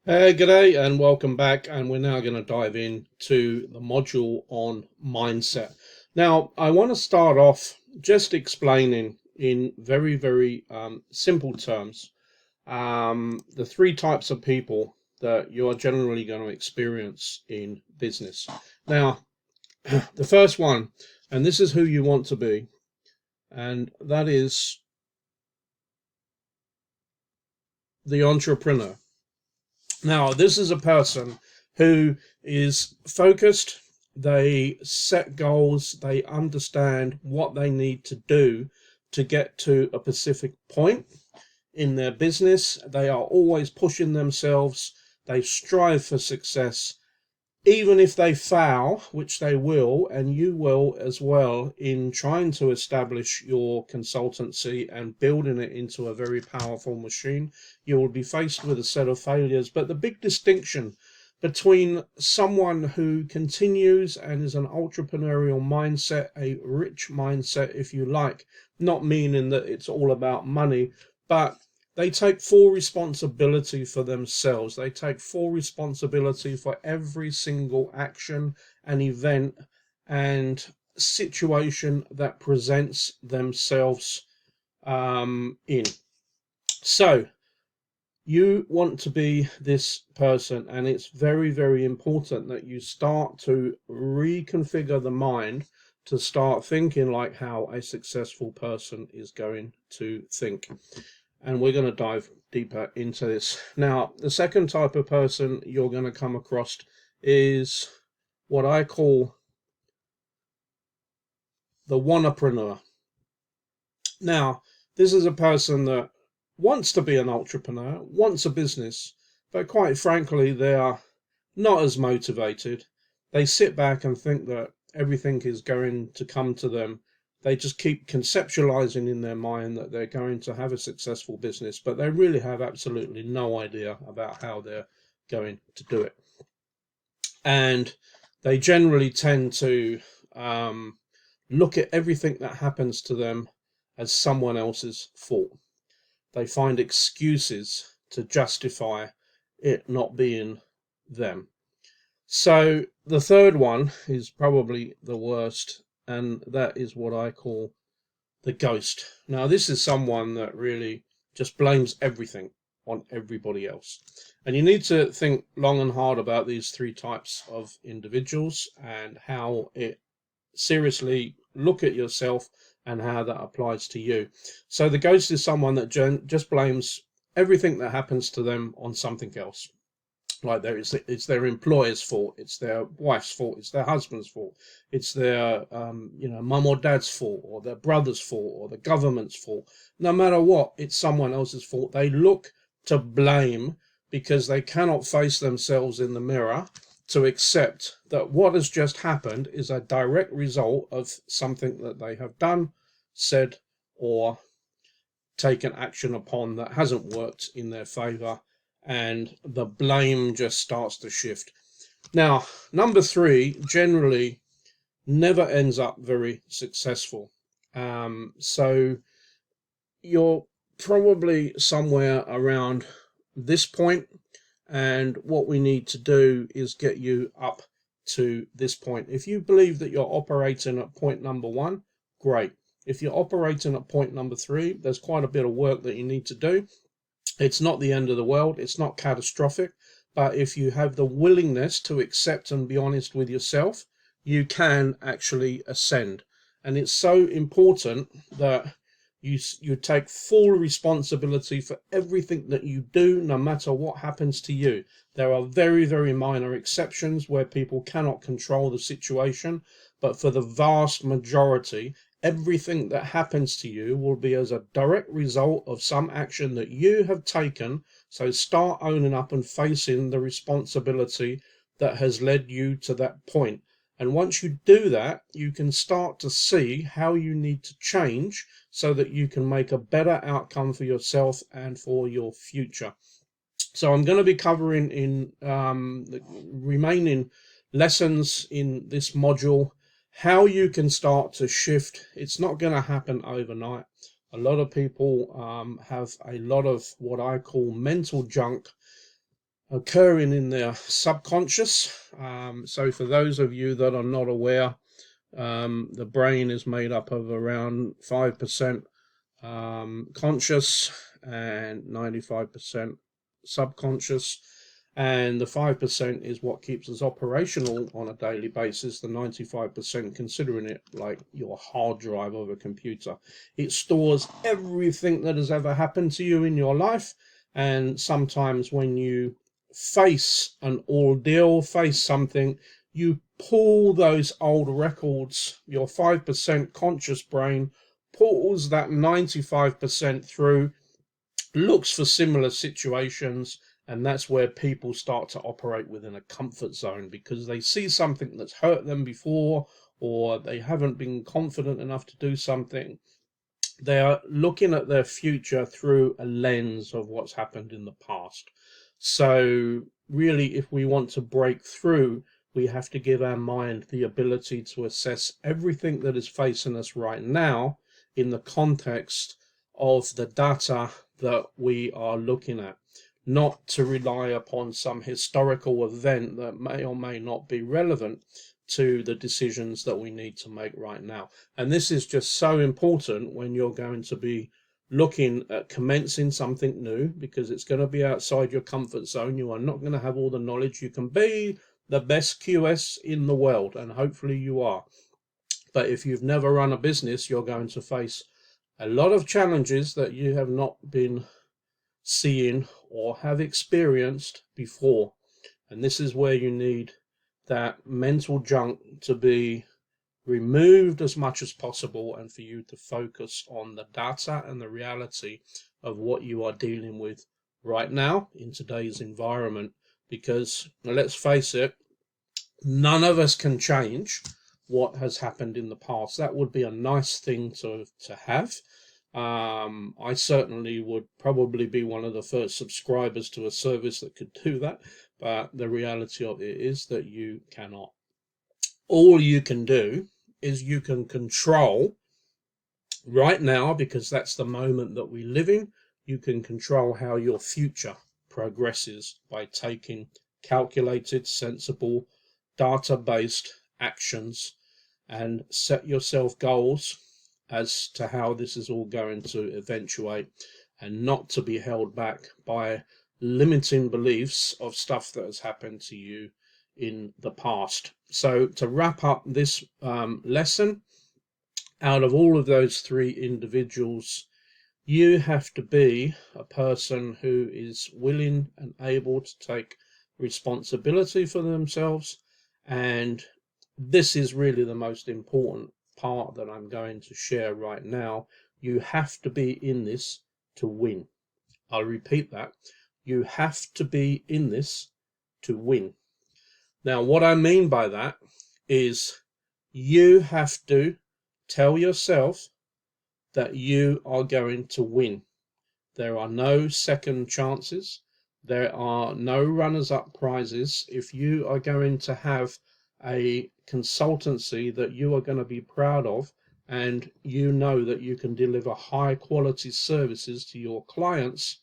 G'day and welcome back, and we're now going to dive into the module on mindset. Now, I want to start off just explaining in very simple terms the three types of people that you are generally going to experience in business. Now, the first one, and this is who you want to be, and that is the entrepreneur. Now, this is a person who is focused, they set goals, they understand what they need to do to get to a specific point in their business. They are always pushing themselves, they strive for success, even if they fail, which they will, and you will as well, in trying to establish your consultancy and building it into a very powerful machine. You will be faced with a set of failures. But the big distinction between someone who continues and is an entrepreneurial mindset, a rich mindset, if you like, not meaning that it's all about money, but they take full responsibility for themselves. They take full responsibility for every single action and event and situation that presents themselves in. So you want to be this person, and it's very important that you start to reconfigure the mind to start thinking like how a successful person is going to think. And we're going to dive deeper into this. Now, the second type of person you're going to come across is what I call the wannapreneur. Now, this is a person that wants to be an entrepreneur, wants a business, but quite frankly, they are not as motivated. They sit back and think that everything is going to come to them. They just keep conceptualizing in their mind that they're going to have a successful business, but they really have absolutely no idea about how they're going to do it. And they generally tend to look at everything that happens to them as someone else's fault. They find excuses to justify it not being them. So the third one is probably the worst, and that is what I call the ghost. Now, this is someone that really just blames everything on everybody else. And you need to think long and hard about these three types of individuals and how it seriously look at yourself and how that applies to you. So the ghost is someone that just blames everything that happens to them on something else. Like it's their employer's fault, it's their wife's fault, it's their husband's fault, it's their mum or dad's fault, or their brother's fault, or the government's fault. No matter what, it's someone else's fault. They look to blame because they cannot face themselves in the mirror to accept that what has just happened is a direct result of something that they have done, said, or taken action upon that hasn't worked in their favor, and the blame just starts to shift. Now, number three generally never ends up very successful. So you're probably somewhere around this point, and what we need to do is get you up to this point. If you believe that you're operating at point number one, great. If you're operating at point number three, there's quite a bit of work that you need to do. It's not the end of the world. It's not catastrophic. But if you have the willingness to accept and be honest with yourself, you can actually ascend. And it's so important that you take full responsibility for everything that you do, no matter what happens to you. There are very minor exceptions where people cannot control the situation, but for the vast majority, everything that happens to you will be as a direct result of some action that you have taken. So start owning up and facing the responsibility that has led you to that point. And once you do that, you can start to see how you need to change so that you can make a better outcome for yourself and for your future. So I'm going to be covering in the remaining lessons in this module how you can start to shift. It's not going to happen overnight. A lot of people have a lot of what I call mental junk occurring in their subconscious. So for those of you that are not aware, the brain is made up of around 5% conscious and 95% subconscious. And the 5% is what keeps us operational on a daily basis. The 95%, considering it like your hard drive of a computer, it stores everything that has ever happened to you in your life. And sometimes when you face an ordeal, face something, you pull those old records, your 5% conscious brain pulls that 95% through, looks for similar situations, and that's where people start to operate within a comfort zone because they see something that's hurt them before, or they haven't been confident enough to do something. They are looking at their future through a lens of what's happened in the past. So really, if we want to break through, we have to give our mind the ability to assess everything that is facing us right now in the context of the data that we are looking at, not to rely upon some historical event that may or may not be relevant to the decisions that we need to make right now. And this is just so important when you're going to be looking at commencing something new, because it's going to be outside your comfort zone. You are not going to have all the knowledge. You can be the best QS in the world, and hopefully you are. But if you've never run a business, you're going to face a lot of challenges that you have not been seeing or have experienced before. And this is where you need that mental junk to be removed as much as possible, and for you to focus on the data and the reality of what you are dealing with right now in today's environment. Because let's face it, none of us can change what has happened in the past. That would be a nice thing to have. I certainly would probably be one of the first subscribers to a service that could do that, but the reality of it is that you cannot. All you can do is you can control right now, because that's the moment that we live in. You can control how your future progresses by taking calculated, sensible, data-based actions, and set yourself goals as to how this is all going to eventuate, and not to be held back by limiting beliefs of stuff that has happened to you in the past. So to wrap up this lesson, out of all of those three individuals, you have to be a person who is willing and able to take responsibility for themselves. And this is really the most important part that I'm going to share right now. You have to be in this to win. I'll repeat that. You have to be in this to win. Now, what I mean by that is you have to tell yourself that you are going to win. There are no second chances. There are no runners-up prizes. If you are going to have a consultancy that you are going to be proud of, and you know that you can deliver high quality services to your clients,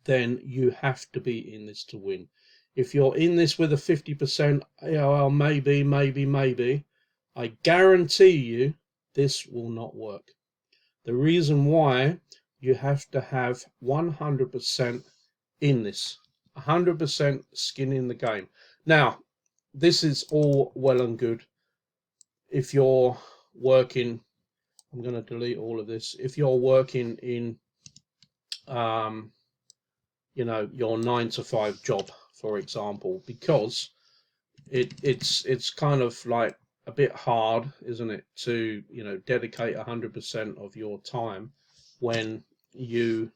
then you have to be in this to win. If you're in this with a 50%, well, maybe, I guarantee you this will not work. The reason why, you have to have 100% in this, 100% skin in the game. Now, this is all well and good if you're working, I'm going to delete all of this, if you're working in your 9 to 5 job, for example, because it's kind of like a bit hard, isn't it, to dedicate 100% of your time when you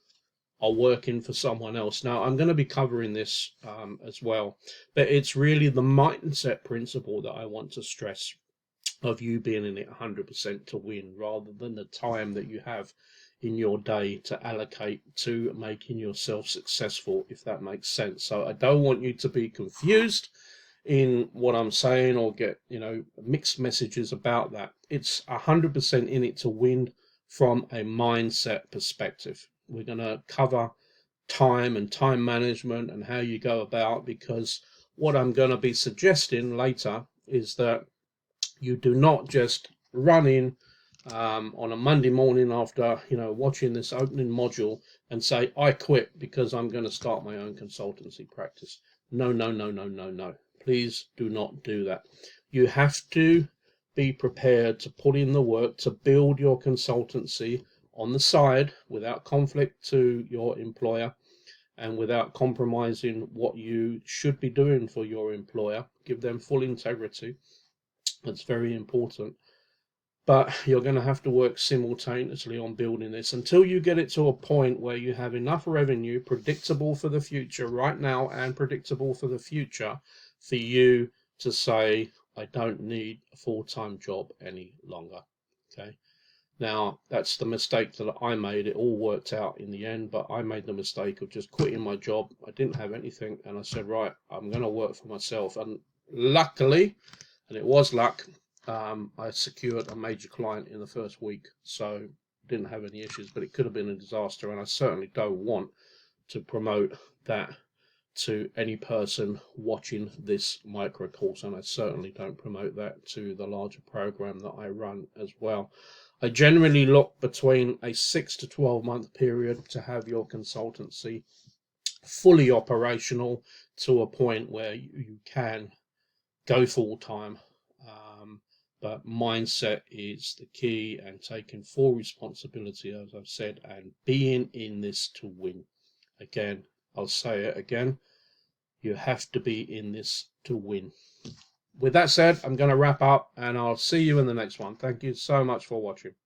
are working for someone else. Now, I'm going to be covering this as well, but it's really the mindset principle that I want to stress, of you being in it 100% to win, rather than the time that you have in your day to allocate to making yourself successful, if that makes sense. So I don't want you to be confused in what I'm saying, or get mixed messages about that. It's 100% in it to win from a mindset perspective. We're going to cover time and time management and how you go about, because what I'm going to be suggesting later is that you do not just run in on a Monday morning after watching this opening module and say, I quit because I'm going to start my own consultancy practice. No, no, no, no, no, no. Please do not do that. You have to be prepared to put in the work to build your consultancy on the side without conflict to your employer and without compromising what you should be doing for your employer. Give them full integrity. That's very important. But you're going to have to work simultaneously on building this until you get it to a point where you have enough revenue, predictable for the future right now and predictable for the future, for you to say, I don't need a full-time job any longer. Okay. Now, that's the mistake that I made. It all worked out in the end, but I made the mistake of just quitting my job. I didn't have anything, and I said, right, I'm going to work for myself. And luckily, and it was luck, I secured a major client in the first week, so didn't have any issues, but it could have been a disaster, and I certainly don't want to promote that to any person watching this micro course, and I certainly don't promote that to the larger program that I run as well. I generally look between a 6 to 12 month period to have your consultancy fully operational to a point where you can go full time. But mindset is the key, and taking full responsibility, as I've said, and being in this to win. Again, I'll say it again. You have to be in this to win. With that said, I'm going to wrap up, and I'll see you in the next one. Thank you so much for watching.